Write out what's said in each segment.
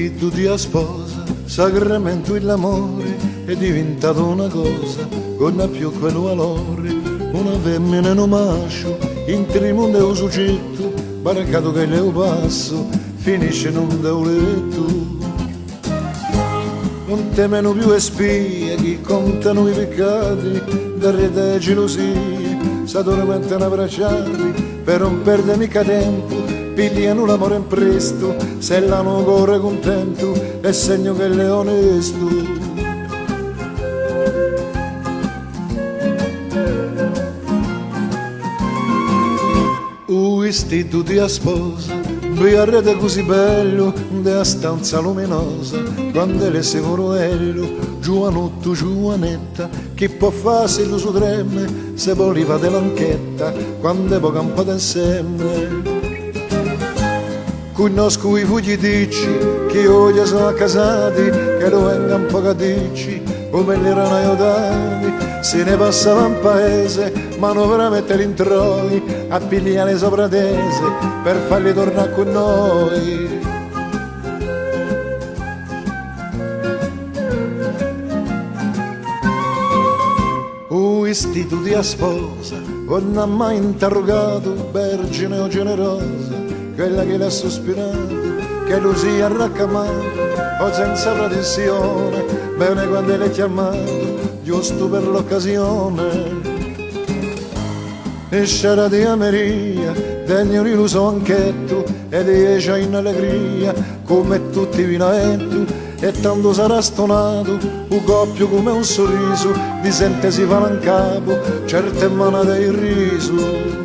istituti a sposa, sacramento e l'amore è diventato una cosa, con non più quel valore, una femmina e un maschio, in trimondo è un succetto, barcato che le passo, finisce in un dauletto. Non temono più le spie, chi contano i peccati, da rete e gelosie, s'addormentano abbracciati, per non perdere mica tempo, pigliano l'amore in presto, se l'hanno cuore contento, è segno che è onesto. Istituti a sposa, briarete così bello, della stanza luminosa, quando è sicurello, giovanotto, giovanetta, chi può fare se lo treme, se poliva dell'anchetta, quando è poi campate insieme. Conosco i figli dici, che oggi sono casati, che lo vengono pagaticci, come li erano aiutati, se ne passava in paese, ma non veramente l'introi, a pigliare sopratese, per farli tornare con noi. Istituti a sposa, non ha mai interrogato, vergine o generosa, quella che l'ha sospirato, che lo sia raccamato, o senza protezione, bene quando l'hai chiamato, giusto per l'occasione. E sciara di Ameria, degno riluso anchetto, e dieci in allegria, come tutti i vinaetto, e tanto sarà stonato, un coppio come un sorriso, di sente si fa in capo, certe manate il riso.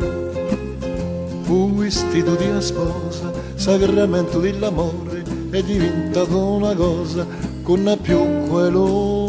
Istituti a sposa, sacramento dell'amore, è diventato una cosa, con più quello